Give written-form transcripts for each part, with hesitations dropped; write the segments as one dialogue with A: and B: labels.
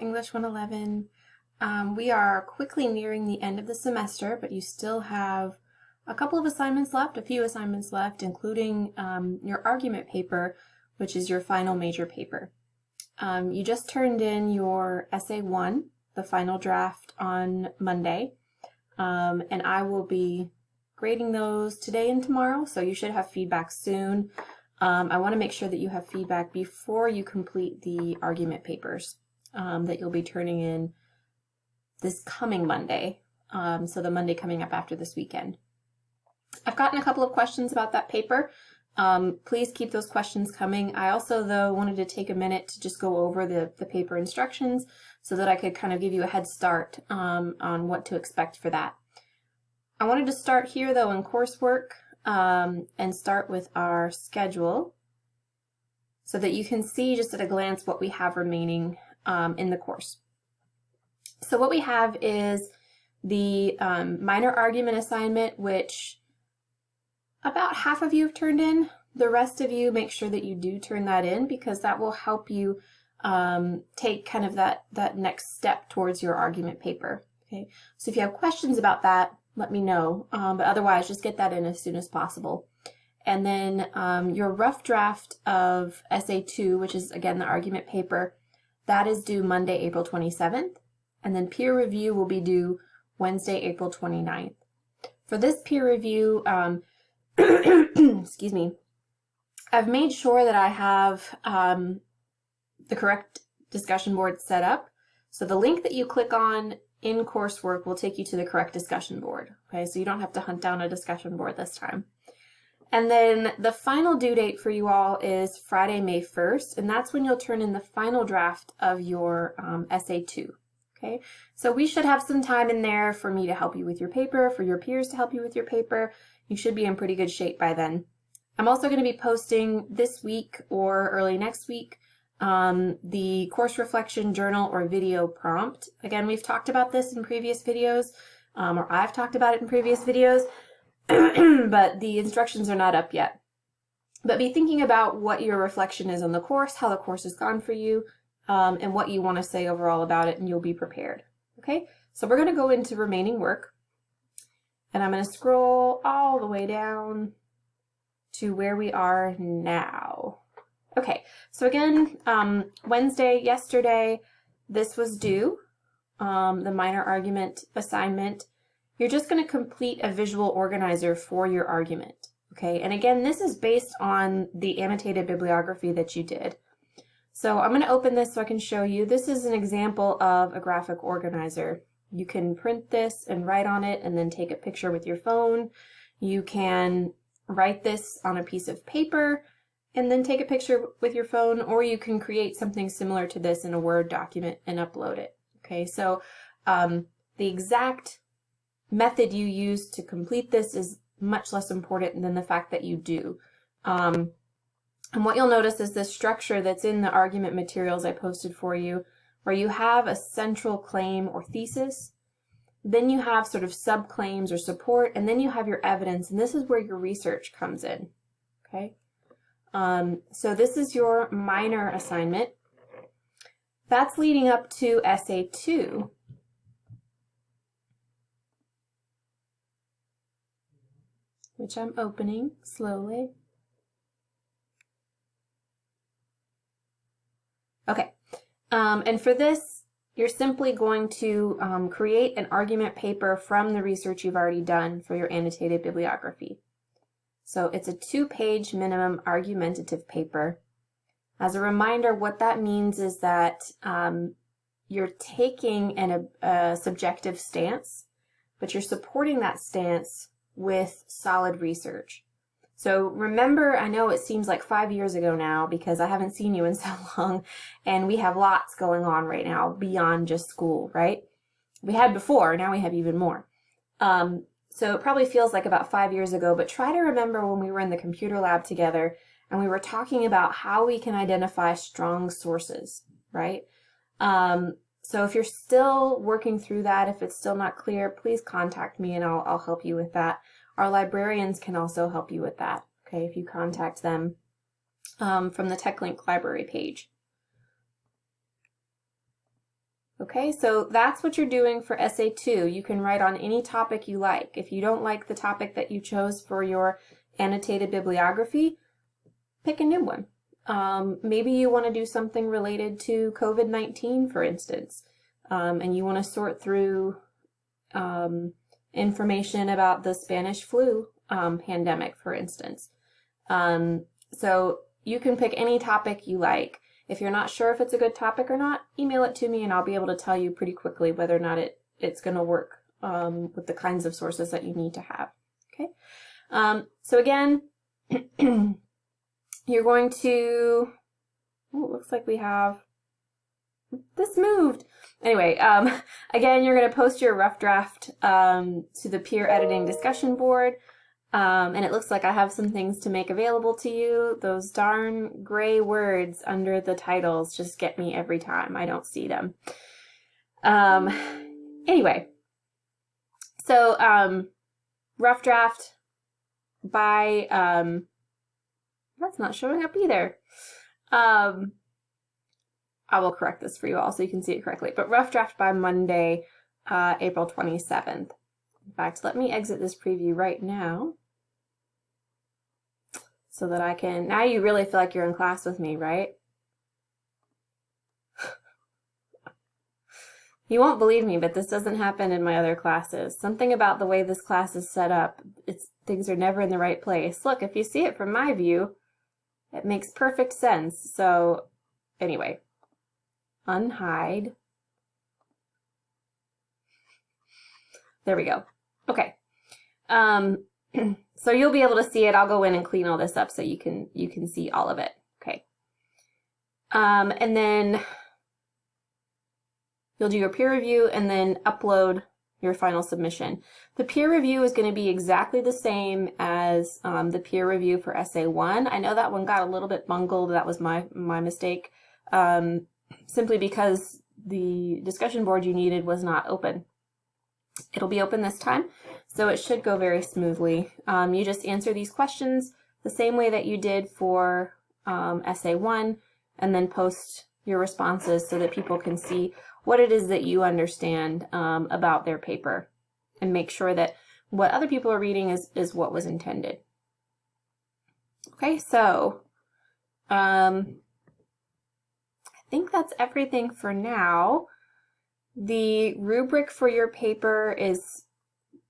A: English 111. We are quickly nearing the end of the semester, but you still have a couple of assignments left, a few assignments left, including your argument paper, which is your final major paper. You just turned in your Essay 1, the final draft, on Monday, and I will be grading those today and tomorrow, so you should have feedback soon. I want to make sure that you have feedback before you complete the argument papers that you'll be turning in this coming Monday, so the Monday coming up after this weekend. I've gotten a couple of questions about that paper. Please keep those questions coming. I also, though, wanted to take a minute to just go over the paper instructions so that I could kind of give you a head start on what to expect for that. I wanted to start here, though, in coursework and start with our schedule so that you can see just at a glance what we have remaining in the course. So what we have is the minor argument assignment, which about half of you have turned in. The rest of you, make sure that you do turn that in, because that will help you take kind of that next step towards your argument paper. Okay, so if you have questions about that, let me know, but otherwise just get that in as soon as possible. And then your rough draft of Essay 2, which is again the argument paper, that is due Monday, April 27th, and then peer review will be due Wednesday, April 29th. For this peer review, excuse me, I've made sure that I have the correct discussion board set up. So the link that you click on in coursework will take you to the correct discussion board. Okay, so you don't have to hunt down a discussion board this time. And then the final due date for you all is Friday, May 1st, and that's when you'll turn in the final draft of your Essay 2. Okay, so we should have some time in there for me to help you with your paper, for your peers to help you with your paper. You should be in pretty good shape by then. I'm also going to be posting this week or early next week the course reflection journal or video prompt. Again, we've talked about this in previous videos, or I've talked about it in previous videos, but the instructions are not up yet. But be thinking about what your reflection is on the course, how the course has gone for you, and what you want to say overall about it, and you'll be prepared. Okay, so we're going to go into remaining work, and I'm going to scroll all the way down to where we are now. Okay, so again, yesterday, this was due, the minor argument assignment. You're just going to complete a visual organizer for your argument. Okay, and again, this is based on the annotated bibliography that you did. So I'm going to open this so I can show you. This is an example of a graphic organizer. You can print this and write on it and then take a picture with your phone. You can write this on a piece of paper and then take a picture with your phone, or you can create something similar to this in a Word document and upload it. Okay, so the exact method you use to complete this is much less important than the fact that you do. And what you'll notice is the structure that's in the argument materials I posted for you, where you have a central claim or thesis, then you have sort of subclaims or support, and then you have your evidence, and this is where your research comes in. Okay, so this is your minor assignment. That's leading up to Essay 2. Which I'm opening slowly. Okay, and for this, you're simply going to create an argument paper from the research you've already done for your annotated bibliography. So it's a 2-page minimum argumentative paper. As a reminder, what that means is that you're taking a subjective stance, but you're supporting that stance with solid research. So remember, I know it seems like 5 years ago now because I haven't seen you in so long, and we have lots going on right now beyond just school, right? We had before, now we have even more. So it probably feels like about 5 years ago, but try to remember when we were in the computer lab together and we were talking about how we can identify strong sources, right? So if you're still working through that, if it's still not clear, please contact me and I'll help you with that. Our librarians can also help you with that, okay, if you contact them from the TechLink library page. Okay, so that's what you're doing for Essay 2. You can write on any topic you like. If you don't like the topic that you chose for your annotated bibliography, pick a new one. Maybe you want to do something related to COVID-19, for instance, and you want to sort through information about the Spanish flu pandemic, for instance. So you can pick any topic you like. If you're not sure if it's a good topic or not, email it to me and I'll be able to tell you pretty quickly whether or not it's going to work with the kinds of sources that you need to have. Okay. So again, you're going to, oh, it looks like we have, this moved. Anyway, again, you're going to post your rough draft to the peer editing discussion board. And it looks like I have some things to make available to you. Those darn gray words under the titles just get me every time. I don't see them. Anyway, so rough draft by, that's not showing up either. I will correct this for you all so you can see it correctly. But rough draft by Monday, April 27th. In fact, let me exit this preview right now so that I can, now you really feel like you're in class with me, right? You won't believe me, but this doesn't happen in my other classes. Something about the way this class is set up, things are never in the right place. Look, if you see it from my view, it makes perfect sense. So anyway, unhide. There we go. Okay. So you'll be able to see it. I'll go in and clean all this up so you can see all of it. Okay. And then you'll do your peer review and then upload your final submission. The peer review is going to be exactly the same as the peer review for Essay 1. I know that one got a little bit bungled. That was my mistake. Simply because the discussion board you needed was not open. It'll be open this time, so it should go very smoothly. You just answer these questions the same way that you did for Essay 1, and then post your responses so that people can see what it is that you understand about their paper, and make sure that what other people are reading is what was intended. Okay, so I think that's everything for now. The rubric for your paper is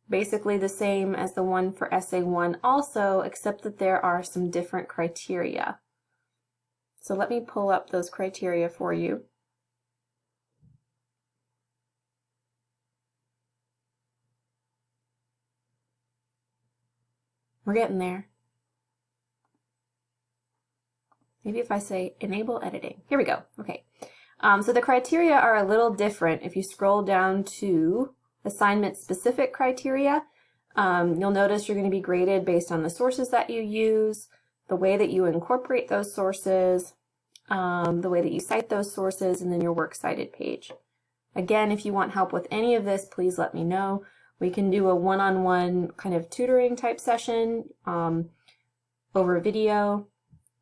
A: basically the same as the one for Essay 1 also, except that there are some different criteria. So let me pull up those criteria for you. We're getting there. Maybe if I say enable editing. Here we go. Okay. So the criteria are a little different. If you scroll down to assignment specific criteria, you'll notice you're going to be graded based on the sources that you use, the way that you incorporate those sources, the way that you cite those sources, and then your works cited page. Again, if you want help with any of this, please let me know. We can do a one-on-one kind of tutoring type session over video.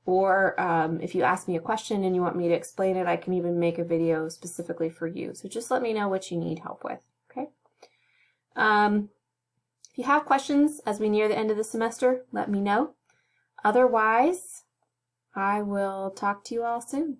A: Or if you ask me a question and you want me to explain it, I can even make a video specifically for you. So just let me know what you need help with, okay? If you have questions as we near the end of the semester, let me know. Otherwise, I will talk to you all soon.